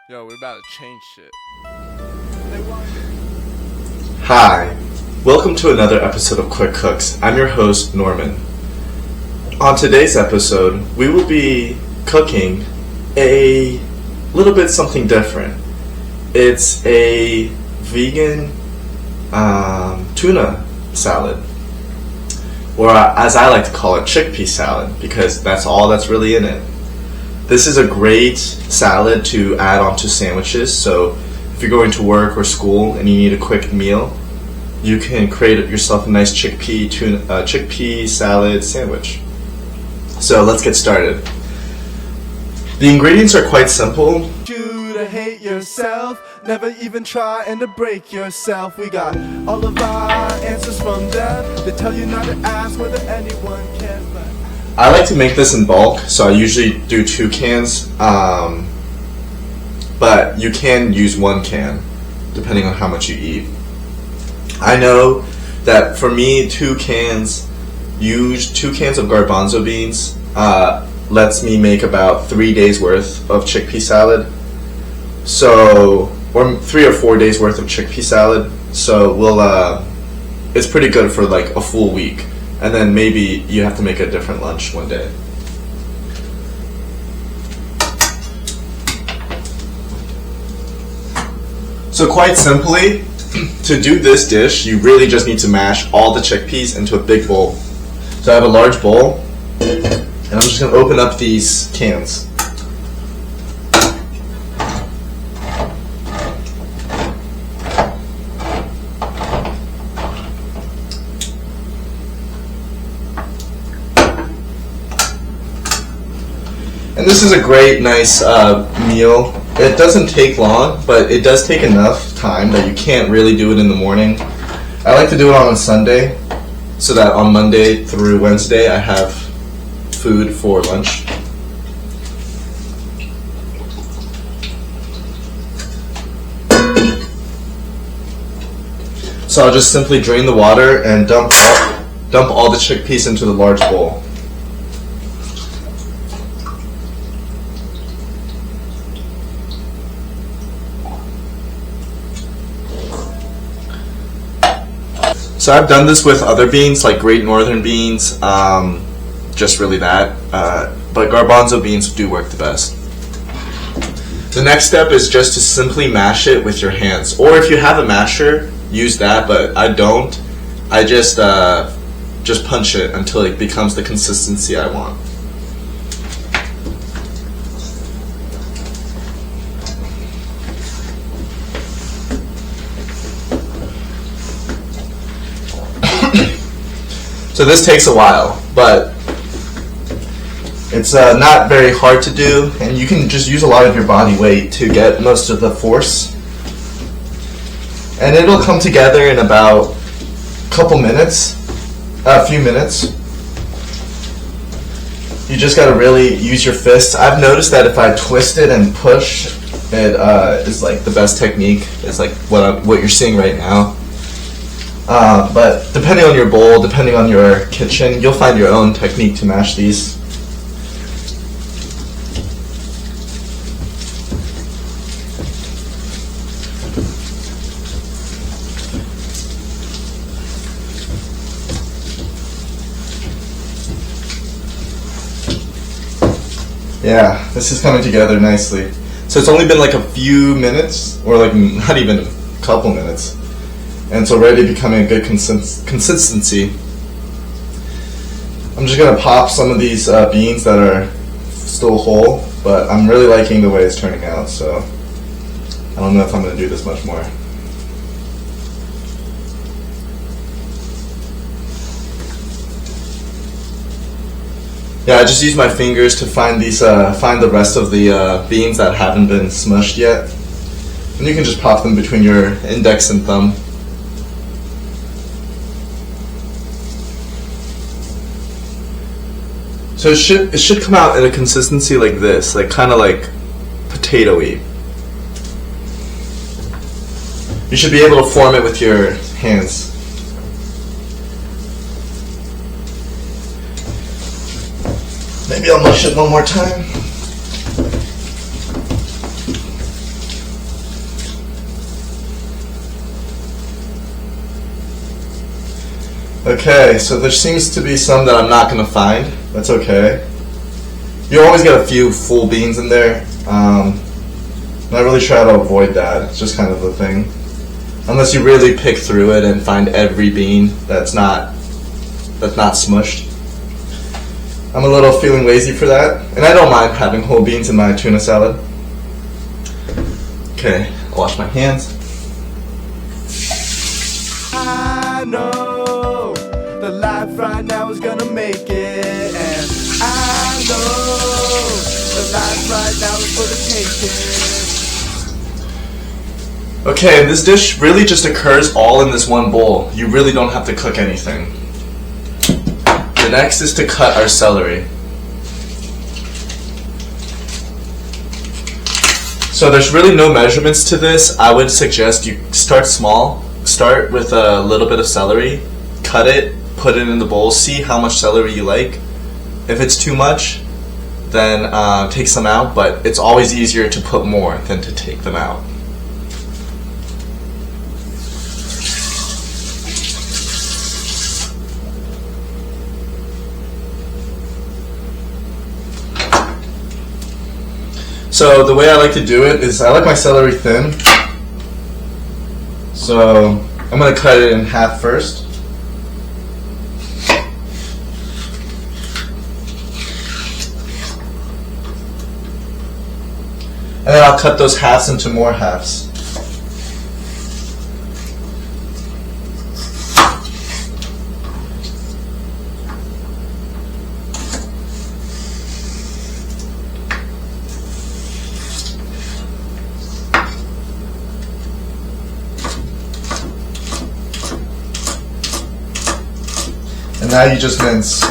Yo, we're about to change shit. Hi, welcome to another episode of Quick Cooks. I'm your host, Norman. On today's episode, we will be cooking a little bit something different. It's a vegan tuna salad, or as I like to call it, chickpea salad, because that's all that's really in it. This is a great salad to add onto sandwiches, so if you're going to work or school and you need a quick meal, you can create yourself a nice chickpea salad sandwich. So let's get started. The ingredients are quite simple. You to hate yourself, never even try and to break yourself. We got all of our answers from them. They tell you not to ask whether anyone cares, but I like to make this in bulk, so I usually do 2 cans, but you can use 1 can, depending on how much you eat. I know that for me, 2 cans of garbanzo beans lets me make about 3 days worth of chickpea salad. So, or 3 or 4 days worth of chickpea salad. So it's pretty good for like a full week. And then maybe you have to make a different lunch one day. So quite simply, to do this dish, you really just need to mash all the chickpeas into a big bowl. So I have a large bowl, and I'm just going to open up these cans. And this is a great, nice meal. It doesn't take long, but it does take enough time that you can't really do it in the morning. I like to do it on a Sunday, so that on Monday through Wednesday I have food for lunch. So I'll just simply drain the water and dump all the chickpeas into the large bowl. So I've done this with other beans, like Great Northern beans, just really that, but garbanzo beans do work the best. The next step is just to simply mash it with your hands, or if you have a masher, use that, but I don't. I just punch it until it becomes the consistency I want. So this takes a while, but it's not very hard to do, and you can just use a lot of your body weight to get most of the force. And it'll come together in about a few minutes. You just gotta really use your fists. I've noticed that if I twist it and push, it is like the best technique. It's like what you're seeing right now. But depending on your bowl, depending on your kitchen, you'll find your own technique to mash these. Yeah, this is coming together nicely. So it's only been like a few minutes, or like not even a couple minutes. And it's already becoming a good consistency. I'm just going to pop some of these beans that are still whole, but I'm really liking the way it's turning out, so I don't know if I'm going to do this much more. Yeah, I just use my fingers to find the rest of the beans that haven't been smushed yet. And you can just pop them between your index and thumb. So it should come out in a consistency like this, like kind of like potato-y. You should be able to form it with your hands. Maybe I'll mush it one more time. Okay, so there seems to be some that I'm not going to find. That's okay. You always get a few full beans in there. And I really try to avoid that. It's just kind of the thing. Unless you really pick through it and find every bean that's not smushed. I'm a little feeling lazy for that. And I don't mind having whole beans in my tuna salad. Okay, I'll wash my hands. I know the life right now is gonna make it, and I know the life right now is for the taking. Okay, this dish really just occurs all in this one bowl. You really don't have to cook anything. The next is to cut our celery. So there's really no measurements to this. I would suggest you start small. Start with a little bit of celery, cut it, put it in the bowl, see how much celery you like. If it's too much, then take some out, but it's always easier to put more than to take them out. So the way I like to do it is I like my celery thin. So I'm going to cut it in half first. And then I'll cut those halves into more halves. And now you just mince.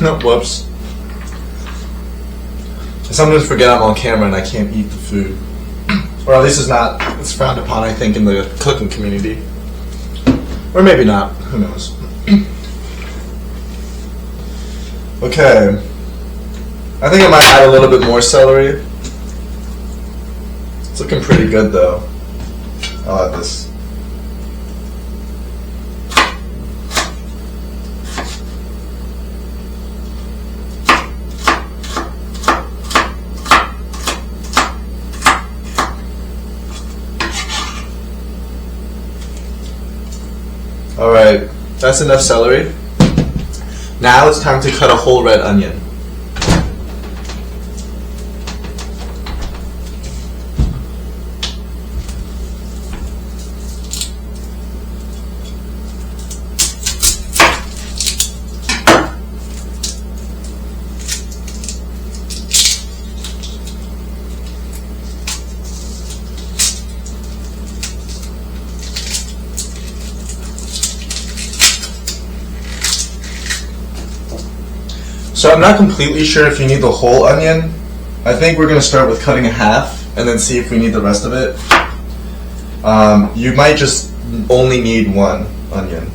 No, whoops. I sometimes forget I'm on camera and I can't eat the food. Or at least it's frowned upon, I think, in the cooking community. Or maybe not, who knows. Okay. I think I might add a little bit more celery. It's looking pretty good though. I'll add this. Alright, that's enough celery. Now it's time to cut a whole red onion. So I'm not completely sure if you need the whole onion. I think we're going to start with cutting it half and then see if we need the rest of it. You might just only need one onion.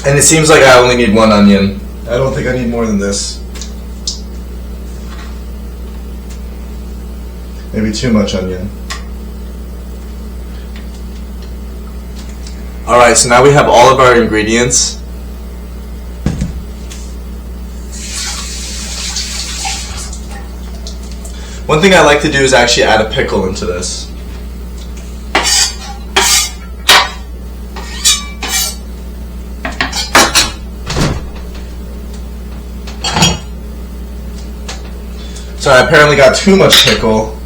And it seems like I only need one onion. I don't think I need more than this. Maybe too much onion. Alright, so now we have all of our ingredients. One thing I like to do is actually add a pickle into this. So I apparently got too much pickle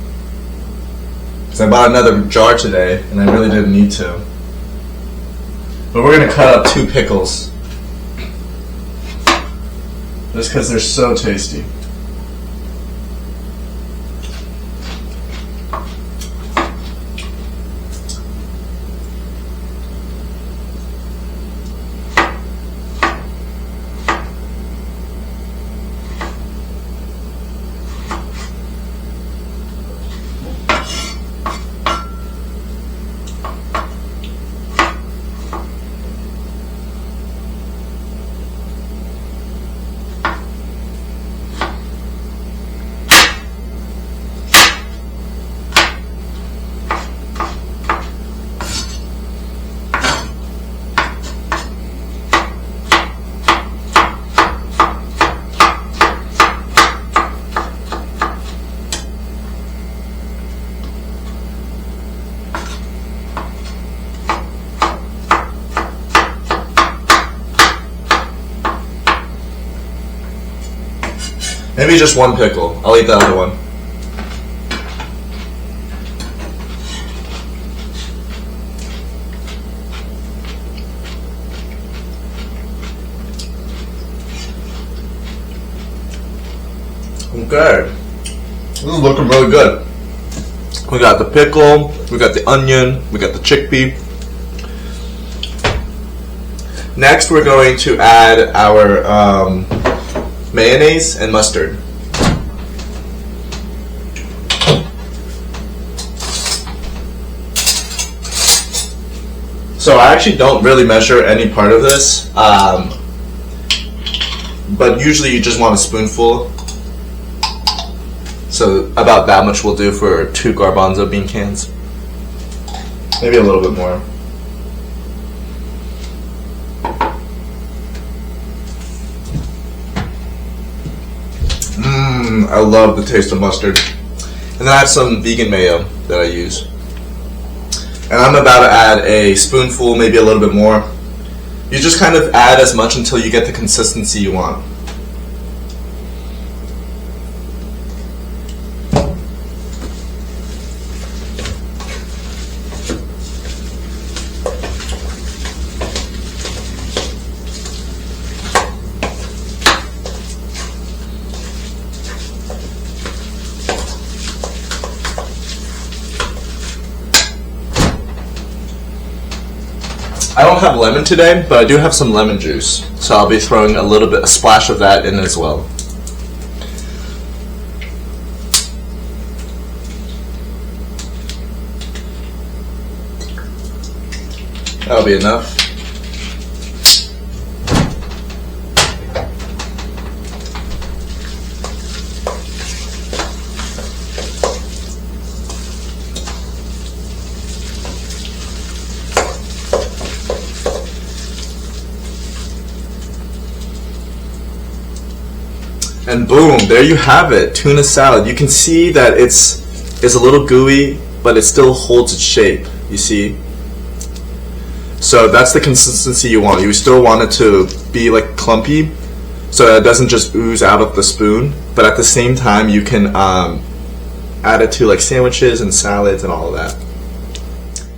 because I bought another jar today and I really didn't need to. But we're gonna cut up 2 pickles just because they're so tasty. Maybe just 1 pickle. I'll eat the other one. Okay. This is looking really good. We got the pickle, we got the onion, we got the chickpea. Next we're going to add our mayonnaise and mustard. So I actually don't really measure any part of this, but usually you just want a spoonful. So about that much will do for 2 garbanzo bean cans. Maybe a little bit more. I love the taste of mustard. And then I have some vegan mayo that I use. And I'm about to add a spoonful, maybe a little bit more. You just kind of add as much until you get the consistency you want. I don't have lemon today, but I do have some lemon juice, so I'll be throwing a splash of that in as well. That'll be enough. And boom, there you have it, tuna salad. You can see that it's a little gooey, but it still holds its shape, you see? So that's the consistency you want. You still want it to be like clumpy, so it doesn't just ooze out of the spoon, but at the same time you can add it to like sandwiches and salads and all of that.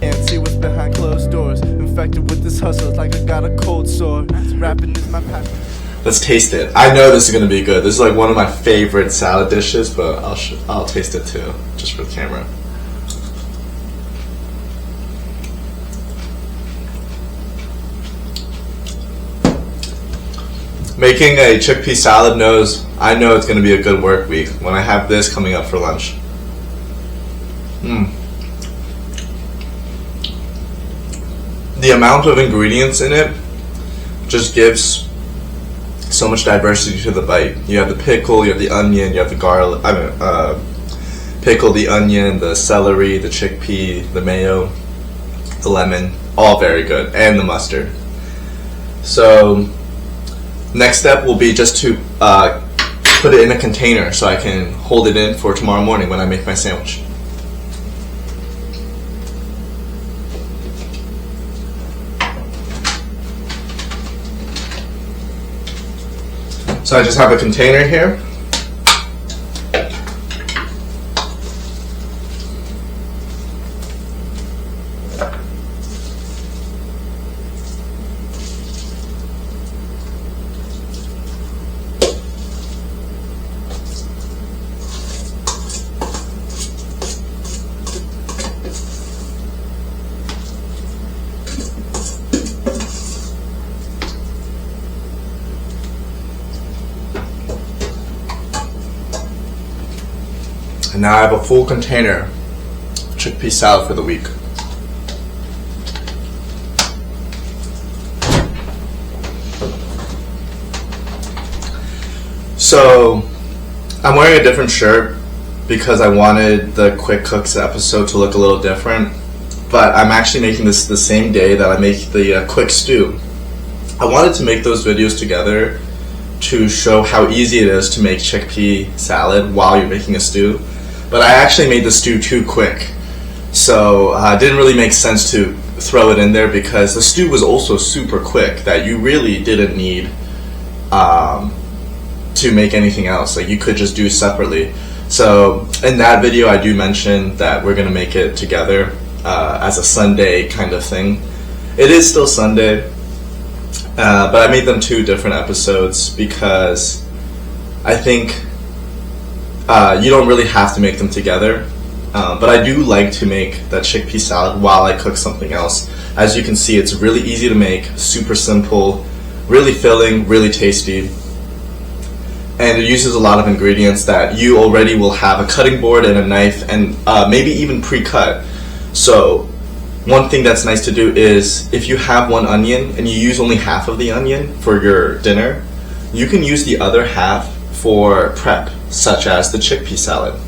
Can't see what's behind closed doors. Infected with this hustle, it's like I got a cold sore. Rapping is my passion. Let's taste it. I know this is gonna be good. This is like one of my favorite salad dishes, but I'll taste it too, just for the camera. Making a chickpea salad I know it's gonna be a good work week when I have this coming up for lunch. The amount of ingredients in it just gives so much diversity to the bite. You have the pickle, you have the onion, you have the garlic, pickle, the onion, the celery, the chickpea, the mayo, the lemon, all very good, and the mustard. So next step will be just to put it in a container so I can hold it in for tomorrow morning when I make my sandwich. So I just have a container here. And now I have a full container of chickpea salad for the week. So, I'm wearing a different shirt because I wanted the Quick Cooks episode to look a little different. But I'm actually making this the same day that I make the quick stew. I wanted to make those videos together to show how easy it is to make chickpea salad while you're making a stew. But I actually made the stew too quick. So it didn't really make sense to throw it in there because the stew was also super quick that you really didn't need to make anything else. Like you could just do separately. So in that video I do mention that we're going to make it together as a Sunday kind of thing. It is still Sunday, but I made them 2 different episodes because I think you don't really have to make them together. But I do like to make that chickpea salad while I cook something else. As you can see, it's really easy to make, super simple, really filling, really tasty. And it uses a lot of ingredients that you already will have a cutting board and a knife and maybe even pre-cut. So one thing that's nice to do is if you have 1 onion and you use only half of the onion for your dinner, you can use the other half for prep, such as the chickpea salad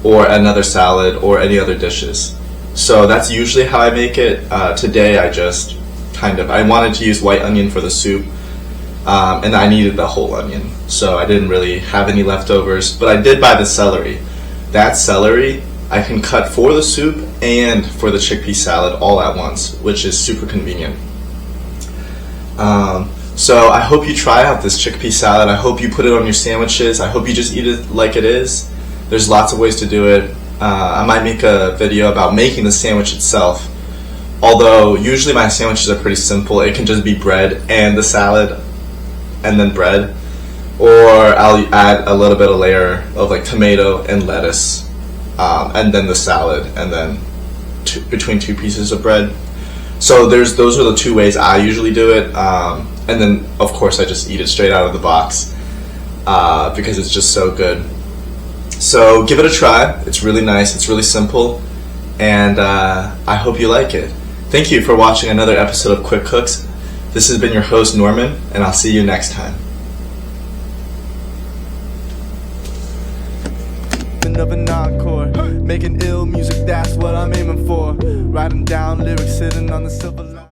or another salad or any other dishes. So that's usually how I make it. Today I wanted to use white onion for the soup, and I needed the whole onion, so I didn't really have any leftovers, but I did buy the celery. That celery I can cut for the soup and for the chickpea salad all at once, which is super convenient. So I hope you try out this chickpea salad. I hope you put it on your sandwiches. I hope you just eat it like it is. There's lots of ways to do it. I might make a video about making the sandwich itself, although usually my sandwiches are pretty simple. It can just be bread and the salad and then bread, or I'll add a little bit of layer of like tomato and lettuce, and then the salad, and then between 2 pieces of bread. So those are the 2 ways I usually do it, and then of course I just eat it straight out of the box because it's just so good. So give it a try. It's really nice, it's really simple, and I hope you like it. Thank you for watching another episode of Quick Cooks. This has been your host Norman, and I'll see you next time. Of an encore, making ill music, that's what I'm aiming for. Writing down lyrics, sitting on the silver